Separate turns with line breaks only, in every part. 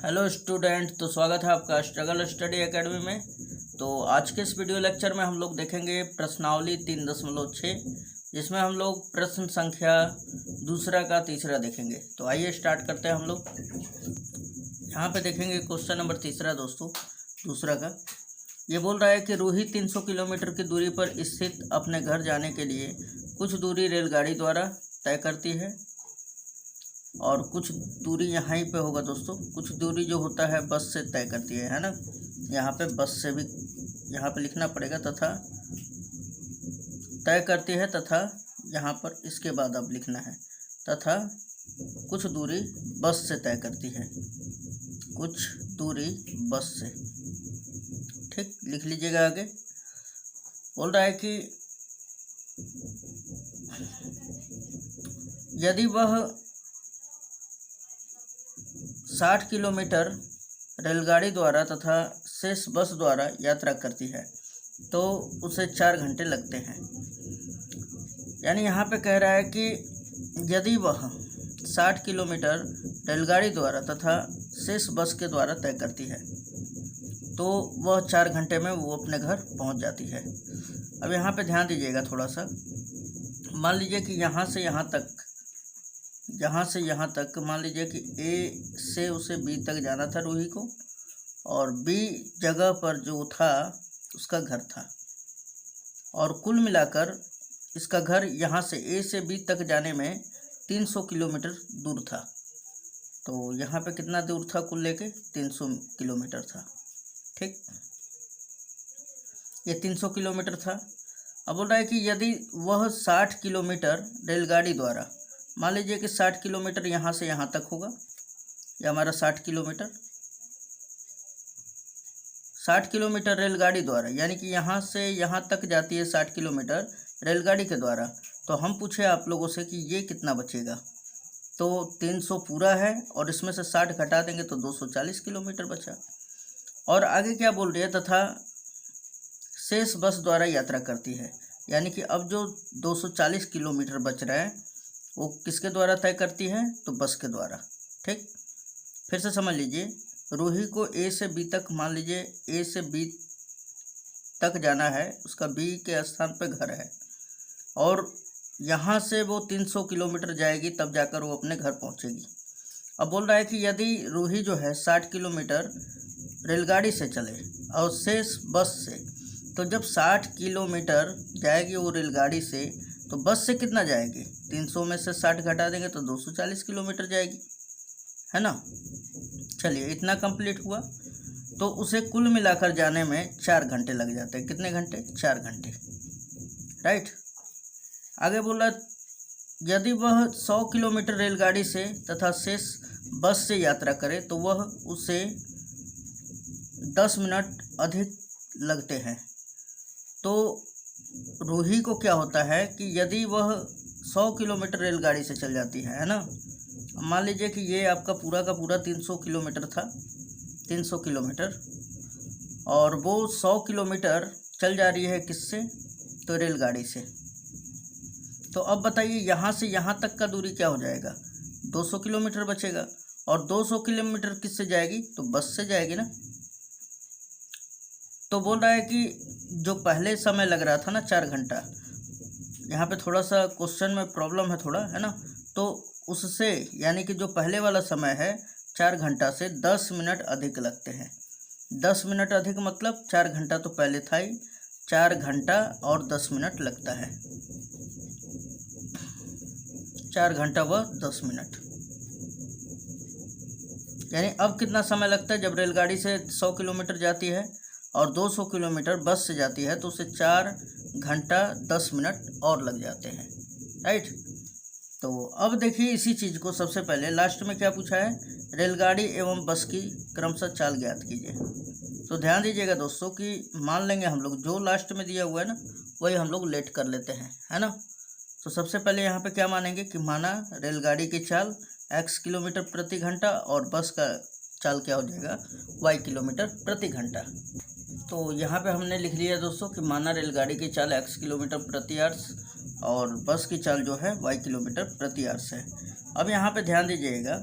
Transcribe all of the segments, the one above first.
Hello student, तो स्वागत है आपका स्ट्रगल स्टडी एकेडमी में। तो आज के इस वीडियो लेक्चर में हम लोग देखेंगे प्रश्नावली 3.6, जिसमें हम लोग प्रश्न संख्या दूसरा का तीसरा देखेंगे। तो आइए स्टार्ट करते हैं हम लोग। यहाँ पे देखेंगे क्वेश्चन नंबर तीसरा दोस्तों, दूसरा का। ये बोल रहा है कि रूही 300 किलोमीटर की दूरी पर स्थित अपने घर जाने के लिए कुछ दूरी रेलगाड़ी द्वारा तय करती है और कुछ दूरी यहाँ ही पे होगा दोस्तों। कुछ दूरी जो होता है बस से तय करती है ना। यहाँ पे बस से भी यहाँ पे लिखना पड़ेगा, तथा तय करती है, तथा यहाँ पर इसके बाद अब लिखना है तथा कुछ दूरी बस से तय करती है। कुछ दूरी बस से, ठीक, लिख लीजिएगा। आगे बोल रहा है कि यदि वह 60 किलोमीटर रेलगाड़ी द्वारा तथा शेष बस द्वारा यात्रा करती है तो उसे 4 घंटे लगते हैं। यानी यहाँ पे कह रहा है कि यदि वह 60 किलोमीटर रेलगाड़ी द्वारा तथा शेष बस के द्वारा तय करती है तो वह 4 घंटे में वो अपने घर पहुँच जाती है। अब यहाँ पे ध्यान दीजिएगा थोड़ा सा। मान लीजिए कि यहाँ से यहाँ तक मान लीजिए कि ए से उसे बी तक जाना था रूही को, और बी जगह पर जो था उसका घर था, और कुल मिलाकर इसका घर यहाँ से ए से बी तक जाने में 300 किलोमीटर दूर था। तो यहाँ पे कितना दूर था कुल लेके? 300 किलोमीटर था, ठीक। ये 300 किलोमीटर था। अब बोल रहा है कि यदि वह 60 किलोमीटर रेलगाड़ी द्वारा, मान लीजिए कि 60 किलोमीटर यहाँ से यहाँ तक होगा, ये हमारा 60 किलोमीटर रेलगाड़ी द्वारा, यानी कि यहाँ से यहाँ तक जाती है 60 किलोमीटर रेलगाड़ी के द्वारा। तो हम पूछे आप लोगों से कि ये कितना बचेगा। तो 300 पूरा है और इसमें से 60 घटा देंगे तो 240 किलोमीटर बचा। और आगे क्या बोल रही है? तथा शेष बस द्वारा यात्रा करती है, यानी कि अब जो 240 किलोमीटर बच रहा है वो किसके द्वारा तय करती है? तो बस के द्वारा, ठीक। फिर से समझ लीजिए, रूही को ए से बी तक, मान लीजिए ए से बी तक जाना है, उसका बी के स्थान पे घर है, और यहाँ से वो 300 किलोमीटर जाएगी तब जाकर वो अपने घर पहुँचेगी। अब बोल रहा है कि यदि रूही जो है 60 किलोमीटर रेलगाड़ी से चले और शेष बस से, तो जब 60 किलोमीटर जाएगी वो रेलगाड़ी से, तो बस से कितना जाएगी? 300 में से 60 घटा देंगे तो 240 किलोमीटर जाएगी, है ना। चलिए, इतना कंप्लीट हुआ। तो उसे कुल मिलाकर जाने में 4 घंटे लग जाते हैं। कितने घंटे? 4 घंटे, राइट। आगे बोला, यदि वह 100 किलोमीटर रेलगाड़ी से तथा शेष बस से यात्रा करे तो वह उसे 10 मिनट अधिक लगते हैं। तो रूही को क्या होता है कि यदि वह 100 किलोमीटर रेलगाड़ी से चल जाती है ना, मान लीजिए कि ये आपका पूरा का पूरा 300 किलोमीटर था, 300 किलोमीटर, और वो 100 किलोमीटर चल जा रही है किससे? तो रेलगाड़ी से। तो अब बताइए, यहाँ से यहाँ तक का दूरी क्या हो जाएगा? 200 किलोमीटर बचेगा, और 200 किलोमीटर किससे जाएगी? तो बस से जाएगी ना। तो बोल रहा है कि जो पहले समय लग रहा था ना 4 घंटा, यहाँ पे थोड़ा सा क्वेश्चन में प्रॉब्लम है थोड़ा, है ना। तो उससे, यानी कि जो पहले वाला समय है 4 घंटा से 10 मिनट अधिक लगते हैं। 10 मिनट अधिक मतलब 4 घंटा तो पहले था ही, 4 घंटा और 10 मिनट लगता है। 4 घंटा व 10 मिनट, यानी अब कितना समय लगता है? जब रेलगाड़ी से 100 किलोमीटर जाती है और 200 किलोमीटर बस से जाती है तो उसे 4 घंटा 10 मिनट और लग जाते हैं, राइट। तो अब देखिए इसी चीज़ को सबसे पहले लास्ट में क्या पूछा है? रेलगाड़ी एवं बस की क्रमशः चाल ज्ञात कीजिए। तो ध्यान दीजिएगा दोस्तों कि मान लेंगे हम लोग जो लास्ट में दिया हुआ है ना, वही हम लोग लेट कर लेते हैं, है ना। तो सबसे पहले यहाँ पे क्या मानेंगे कि माना रेलगाड़ी की चाल x किलोमीटर प्रति घंटा और बस का चाल क्या हो जाएगा? y किलोमीटर प्रति घंटा। तो यहाँ पे हमने लिख लिया दोस्तों कि माना रेलगाड़ी की चाल x किलोमीटर प्रति आवर्स और बस की चाल जो है y किलोमीटर प्रति आवर्स है। अब यहाँ पे ध्यान दीजिएगा,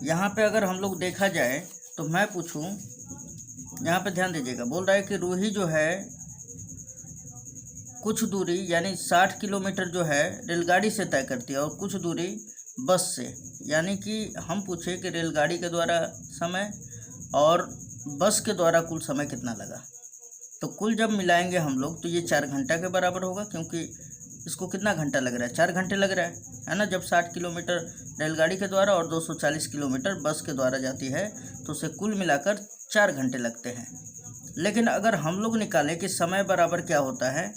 यहाँ पे अगर हम लोग देखा जाए तो मैं पूछूं, यहाँ पे ध्यान दीजिएगा, बोल रहा है कि रूही जो है कुछ दूरी यानी 60 किलोमीटर जो है रेलगाड़ी से तय करती है और कुछ दूरी बस से, यानी कि हम पूछे कि रेलगाड़ी के द्वारा समय और बस के द्वारा कुल समय कितना लगा। तो कुल जब मिलाएंगे हम लोग तो ये 4 घंटा के बराबर होगा, क्योंकि इसको कितना घंटा लग रहा है, 4 घंटे लग रहा है ना। जब 60 किलोमीटर रेलगाड़ी के द्वारा और 240 किलोमीटर बस के द्वारा जाती है तो उसे कुल मिलाकर 4 घंटे लगते हैं। लेकिन अगर हम लोग निकालें कि समय बराबर क्या होता है,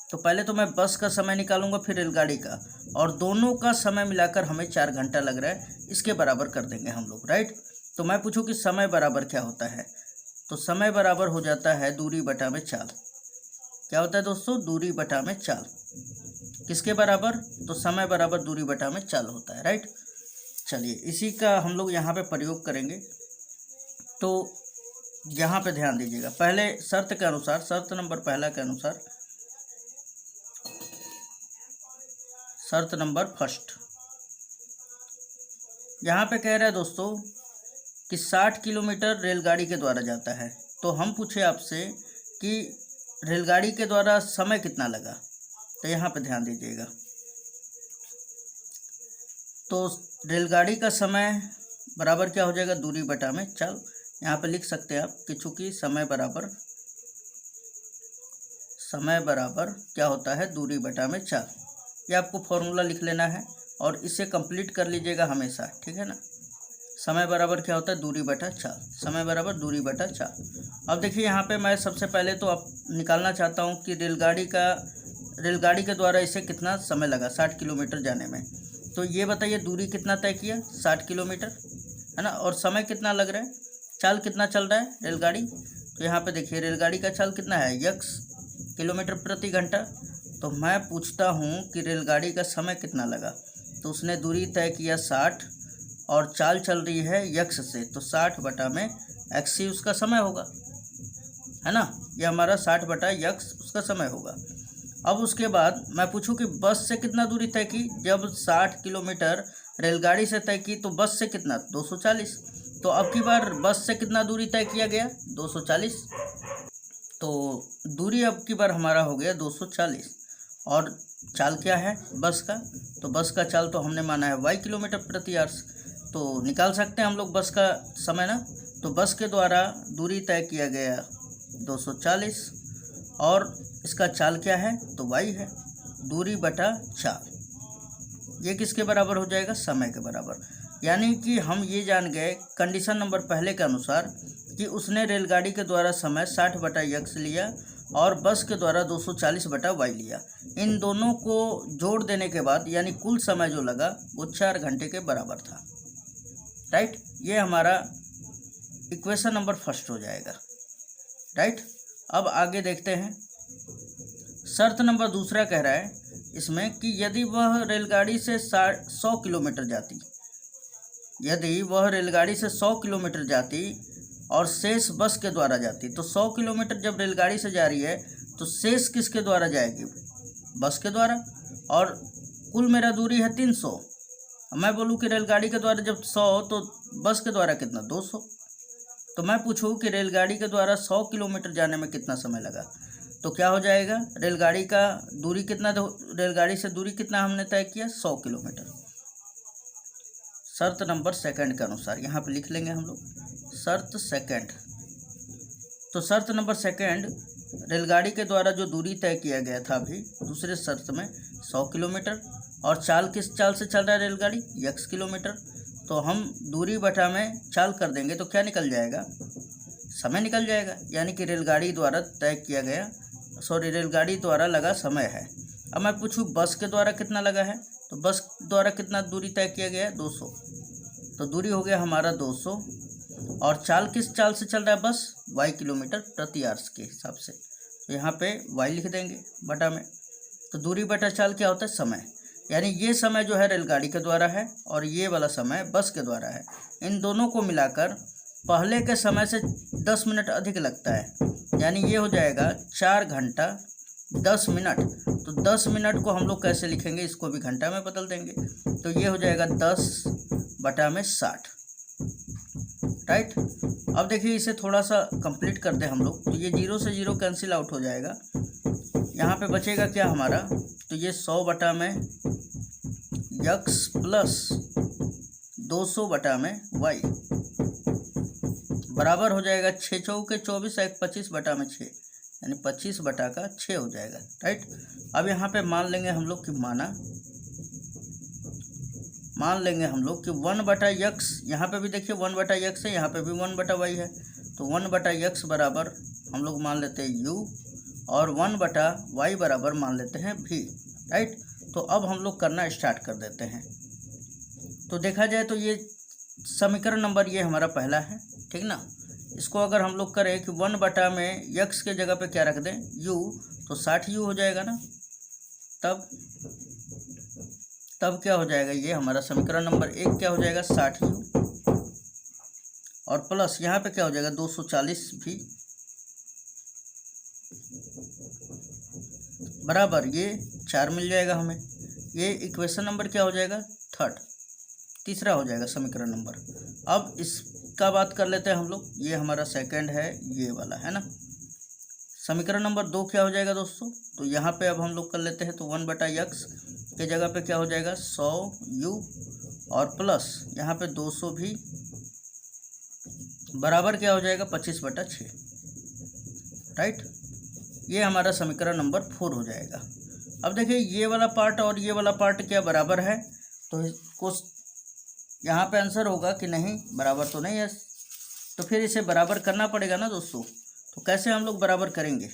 तो पहले तो मैं बस का समय निकालूंगा फिर रेलगाड़ी का, और दोनों का समय मिलाकर हमें 4 घंटा लग रहा है, इसके बराबर कर देंगे हम लोग, राइट। तो मैं पूछूं कि समय बराबर क्या होता है, तो समय बराबर हो जाता है दूरी बटा में चाल। क्या होता है दोस्तों, दूरी बटा में चाल। किसके बराबर, तो समय बराबर दूरी बटा में चाल होता है, राइट। चलिए इसी का हम लोग यहाँ पे प्रयोग करेंगे। तो यहाँ पे ध्यान दीजिएगा, पहले शर्त के अनुसार, शर्त नंबर पहला के अनुसार, शर्त नंबर फर्स्ट, यहाँ पे कह रहा है दोस्तों कि 60 किलोमीटर रेलगाड़ी के द्वारा जाता है। तो हम पूछे आपसे कि रेलगाड़ी के द्वारा समय कितना लगा, तो यहाँ पे ध्यान दीजिएगा। तो रेलगाड़ी का समय बराबर क्या हो जाएगा, दूरी बटा में चाल। यहाँ पे लिख सकते हैं आप कि चूँकि समय बराबर क्या होता है, दूरी बटा में चाल। ये आपको फॉर्मूला लिख लेना है और इसे कंप्लीट कर लीजिएगा हमेशा, ठीक है ना। समय बराबर क्या होता है, दूरी बटा चाल, समय बराबर दूरी बटा चाल। अब देखिए यहाँ पे मैं सबसे पहले तो आप निकालना चाहता हूँ कि रेलगाड़ी के द्वारा इसे कितना समय लगा 60 किलोमीटर जाने में। तो ये बताइए दूरी कितना तय किया, 60 किलोमीटर, है ना, और समय कितना लग रहा है, चाल कितना चल रहा है रेलगाड़ी। तो यहाँ पे देखिए रेलगाड़ी का चाल कितना है, x किलोमीटर प्रति घंटा। तो मैं पूछता हूँ कि रेलगाड़ी का समय कितना लगा, तो उसने दूरी तय किया 60 और चाल चल रही है x से, तो 60 बटा में x ही उसका समय होगा, है ना। ये हमारा 60 बटा x उसका समय होगा। अब उसके बाद मैं पूछूं कि बस से कितना दूरी तय की, जब 60 किलोमीटर रेलगाड़ी से तय की तो बस से कितना, 240। तो अब की बार बस से कितना दूरी तय किया गया, 240। तो दूरी अब की बार हमारा हो गया 240। और चाल क्या है बस का, तो बस का चाल तो हमने माना है y किलोमीटर प्रति आवर्स। तो निकाल सकते हैं हम लोग बस का समय ना। तो बस के द्वारा दूरी तय किया गया 240 और इसका चाल क्या है, तो y है, दूरी बटा चाल। ये किसके बराबर हो जाएगा, समय के बराबर। यानी कि हम ये जान गए कंडीशन नंबर पहले के अनुसार कि उसने रेलगाड़ी के द्वारा समय 60 बटा x लिया और बस के द्वारा 240 बटा y लिया। इन दोनों को जोड़ देने के बाद यानी कुल समय जो लगा वो 4 घंटे के बराबर था, राइट। ये हमारा इक्वेशन नंबर फर्स्ट हो जाएगा, राइट। अब आगे देखते हैं, शर्त नंबर दूसरा कह रहा है इसमें कि यदि वह रेलगाड़ी से 100 किलोमीटर जाती, यदि वह रेलगाड़ी से 100 किलोमीटर जाती और शेष बस के द्वारा जाती, तो 100 किलोमीटर जब रेलगाड़ी से जा रही है तो शेष किसके द्वारा जाएगी, बस के द्वारा। और कुल मेरा दूरी है 300। मैं बोलूँ कि रेलगाड़ी के द्वारा जब 100 तो बस के द्वारा कितना, 200। तो मैं पूछूँ कि रेलगाड़ी के द्वारा 100 किलोमीटर जाने में कितना समय लगा, तो क्या हो जाएगा, रेलगाड़ी का दूरी कितना, रेलगाड़ी से दूरी कितना हमने तय किया, 100 किलोमीटर। शर्त नंबर सेकंड के अनुसार यहाँ पे लिख लेंगे हम लोग, शर्त सेकंड। तो शर्त नंबर सेकंड, रेलगाड़ी के द्वारा जो दूरी तय किया गया था अभी दूसरे शर्त में 100 किलोमीटर, और चाल किस चाल से चल रहा है रेलगाड़ी, x किलोमीटर। तो हम दूरी बटा में चाल कर देंगे तो क्या निकल जाएगा, समय निकल जाएगा। यानी कि रेलगाड़ी द्वारा तय किया गया, रेलगाड़ी द्वारा लगा समय है। अब मैं पूछूँ बस के द्वारा कितना लगा है, तो बस द्वारा कितना दूरी तय किया गया है, 200। तो दूरी हो गया हमारा 200 और चाल किस चाल से चल रहा है बस, y किलोमीटर प्रति आवर्स के हिसाब से। तो यहाँ पे y लिख देंगे बटा में। तो दूरी बटा चाल क्या होता है, समय। यानी ये समय जो है रेलगाड़ी के द्वारा है और ये वाला समय बस के द्वारा है। इन दोनों को मिलाकर पहले के समय से 10 मिनट अधिक लगता है, यानी ये हो जाएगा 4 घंटा 10 मिनट। तो 10 मिनट को हम लोग कैसे लिखेंगे, इसको भी घंटा में बदल देंगे। तो ये हो जाएगा 10 बटा में 60, राइट। अब देखिए इसे थोड़ा सा कंप्लीट कर दे हम लोग, तो ये 0 से 0 कैंसिल आउट हो जाएगा। यहाँ पे बचेगा क्या हमारा, तो ये 100 बटा में यक्स प्लस 200 बटा में वाई बराबर हो जाएगा 6 चौके 24 एक 25 बटा में 6, यानी 25 बटा का 6 हो जाएगा। राइट। अब यहाँ पे मान लेंगे हम लोग कि मान लेंगे हम लोग कि 1 बटा यक्स, यहाँ पे भी देखिए 1 बटा यक्स है, यहाँ पे भी 1 बटा वाई है, तो 1 बटा यक्स बराबर हम लोग मान लेते हैं यू, और 1 बटा वाई बराबर मान लेते हैं भी। राइट। तो अब हम लोग करना स्टार्ट कर देते हैं। तो देखा जाए तो ये समीकरण नंबर ये हमारा पहला है, ठीक ना। इसको अगर हम लोग करें कि 1 बटा में यक्स के जगह पे क्या रख दें, यू, तो 60 यू हो जाएगा ना। तब क्या हो जाएगा, ये हमारा समीकरण नंबर 1 क्या हो जाएगा 60 यू, और प्लस यहाँ पे क्या हो जाएगा 240 भी बराबर ये 4 मिल जाएगा हमें। ये इक्वेशन नंबर क्या हो जाएगा तीसरा हो जाएगा समीकरण नंबर। अब इसका बात कर लेते हैं हम लोग, ये हमारा सेकंड है, ये वाला है ना। समीकरण नंबर 2 क्या हो जाएगा दोस्तों, तो यहाँ पे अब हम लोग कर लेते हैं, तो 1 बटा यक्स के जगह पे क्या हो जाएगा 100 यू, और प्लस यहाँ पे 200 भी बराबर क्या हो जाएगा 25 बटा 6। राइट। ये हमारा समीकरण नंबर 4 हो जाएगा। अब देखिए ये वाला पार्ट और ये वाला पार्ट क्या बराबर है, तो इसको यहाँ पे आंसर होगा कि नहीं, बराबर तो नहीं है, तो फिर इसे बराबर करना पड़ेगा ना दोस्तों। तो कैसे हम लोग बराबर करेंगे,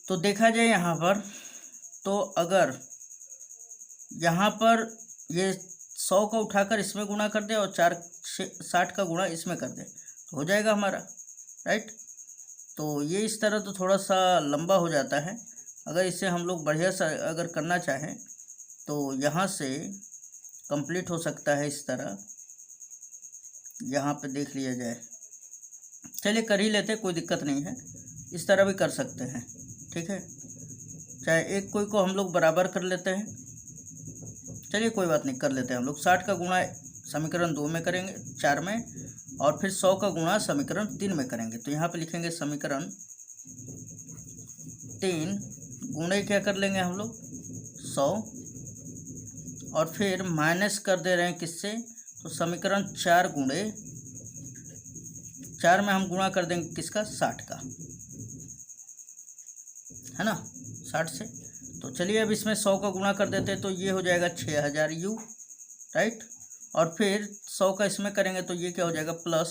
तो देखा जाए यहाँ पर, तो अगर यहाँ पर ये 100 का उठाकर इसमें गुणा कर दे और 60 का गुणा इसमें कर दे, तो हो जाएगा हमारा। राइट। तो ये इस तरह तो थोड़ा सा लंबा हो जाता है, अगर इसे हम लोग बढ़िया सा अगर करना चाहें तो यहाँ से कंप्लीट हो सकता है इस तरह, यहाँ पे देख लिया जाए, चलिए कर ही लेते, कोई दिक्कत नहीं है, इस तरह भी कर सकते हैं, ठीक है। चाहे एक कोई को हम लोग बराबर कर लेते हैं, चलिए कोई बात नहीं, कर लेते हैं हम लोग। 60 का गुणा समीकरण 2 में करेंगे 4 में, और फिर 100 का गुणा समीकरण 3 में करेंगे। तो यहाँ पे लिखेंगे समीकरण 3 गुणे क्या कर लेंगे हम लोग 100, और फिर माइनस कर दे रहे हैं किससे, तो समीकरण 4 गुणे 4 में हम गुणा कर देंगे किसका 60 का, है ना, 60 से। तो चलिए अब इसमें 100 का गुणा कर देते हैं, तो ये हो जाएगा 6000 यू। राइट। और फिर 100 का इसमें करेंगे तो ये क्या हो जाएगा प्लस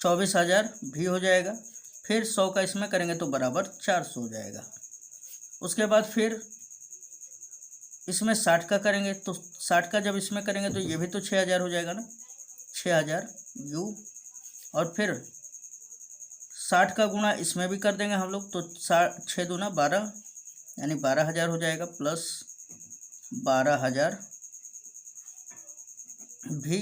24000 भी हो जाएगा। फिर 100 का इसमें करेंगे तो बराबर 400 हो जाएगा। उसके बाद फिर इसमें 60 का करेंगे, तो 60 का जब इसमें करेंगे तो ये भी तो 6000 हो जाएगा ना, 6000 यू, और फिर 60 का गुणा इसमें भी कर देंगे हम लोग, तो 6 दूना 12, यानी 12000 हो जाएगा, प्लस 12000 भी,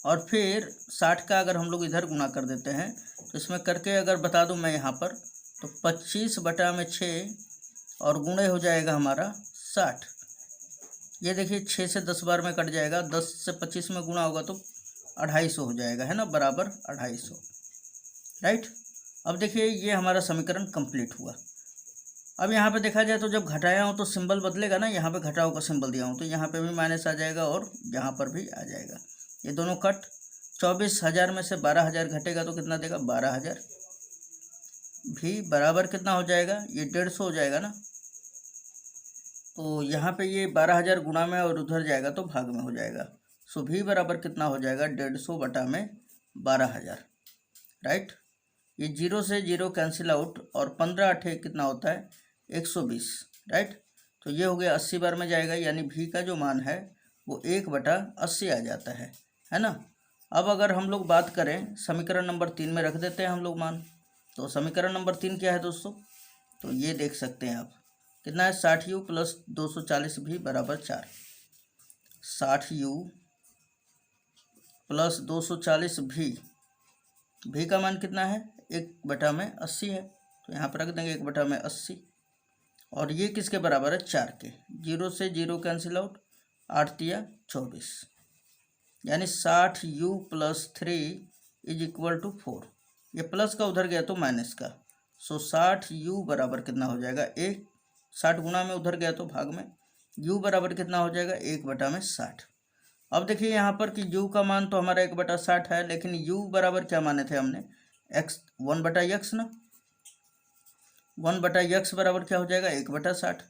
और फिर 60 का अगर हम लोग इधर गुणा कर देते हैं तो इसमें करके अगर बता दूं मैं यहाँ पर, तो 25 बटा में 6 और गुणे हो जाएगा हमारा 60। ये देखिए 6 से 10 बार में कट जाएगा, 10 से 25 में गुणा होगा तो 250 हो जाएगा, है ना, बराबर 250। राइट। अब देखिए ये हमारा समीकरण कंप्लीट हुआ। अब यहाँ पे देखा जाए तो जब घटाया हूँ तो सिंबल बदलेगा ना, यहाँ पे घटाओ का सिंबल दिया हूँ तो यहाँ पे भी माइनस आ जाएगा और यहाँ पर भी आ जाएगा, ये दोनों कट। 24000 में से 12000 घटेगा तो कितना देगा 12000 भी बराबर कितना हो जाएगा, ये 150 हो जाएगा ना। तो यहाँ पे ये 12000 गुणा में और उधर जाएगा तो भाग में हो जाएगा, सो भी बराबर कितना हो जाएगा 150 बटा में 12000। राइट। ये 0 से 0 कैंसिल आउट, और 15 8 कितना होता है 120। राइट। तो ये हो गया 80 बार में जाएगा, यानी भी का जो मान है वो 1/80 आ जाता है ना। अब अगर हम लोग बात करें समीकरण नंबर 3 में रख देते हैं हम लोग मान, तो समीकरण नंबर 3 क्या है दोस्तों, तो ये देख सकते हैं आप कितना है 60 यू प्लस 240 भी बराबर 4। 60 यू प्लस 240 भी का मान कितना है 1/80 है, तो यहाँ पर रख देंगे 1/80, और ये किसके बराबर है 4 के। 0 से 0 कैंसिल आउट, 8 तिया 24, यानी 60u+3 = 4। ये प्लस का उधर गया तो माइनस का, सो 60u बराबर कितना हो जाएगा 1, 60 गुना में उधर गया तो भाग में, u बराबर कितना हो जाएगा 1/60। अब देखिए यहाँ पर कि u का मान तो हमारा 1/60 है, लेकिन u बराबर क्या माने थे हमने, x 1/x ना, 1/x बराबर क्या हो जाएगा 1/60।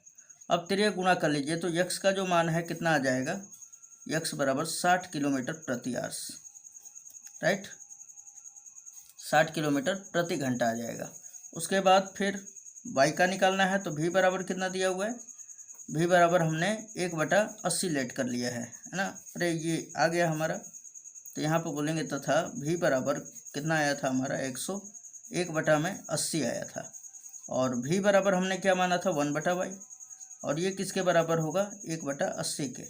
अब त्रिय गुणा कर लीजिए तो x का जो मान है कितना आ जाएगा, x बराबर 60 किलोमीटर प्रति आवर्स, राइट, 60 किलोमीटर प्रति घंटा आ जाएगा। उसके बाद फिर y का निकालना है, तो v बराबर कितना दिया हुआ है, v बराबर हमने 1/80 लेट कर लिया है ना, अरे ये आ गया हमारा, तो यहाँ पर बोलेंगे तथा v बराबर कितना आया था हमारा 101/80 आया था, और v बराबर हमने क्या माना था 1/y, और ये किसके बराबर होगा 1/80 के,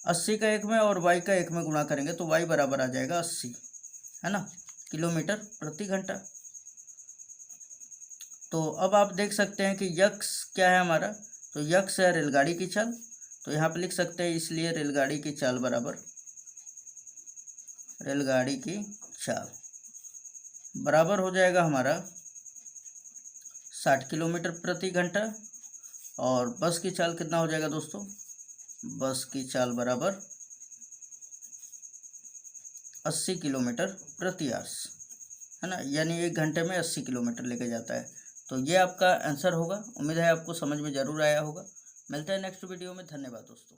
80 का 1 में और y का 1 में गुणा करेंगे तो y बराबर आ जाएगा 80, है ना, किलोमीटर प्रति घंटा। तो अब आप देख सकते हैं कि यक्स क्या है हमारा, तो यक्स है रेलगाड़ी की चाल, तो यहाँ पे लिख सकते हैं, इसलिए रेलगाड़ी की चाल बराबर, रेलगाड़ी की चाल बराबर हो जाएगा हमारा 60 किलोमीटर प्रति घंटा, और बस की चाल कितना हो जाएगा दोस्तों, बस की चाल बराबर 80 किलोमीटर प्रति आवर्स, है ना, यानी 1 घंटे में 80 किलोमीटर लेके जाता है। तो ये आपका आंसर होगा। उम्मीद है आपको समझ में ज़रूर आया होगा। मिलते हैं नेक्स्ट वीडियो में। धन्यवाद दोस्तों।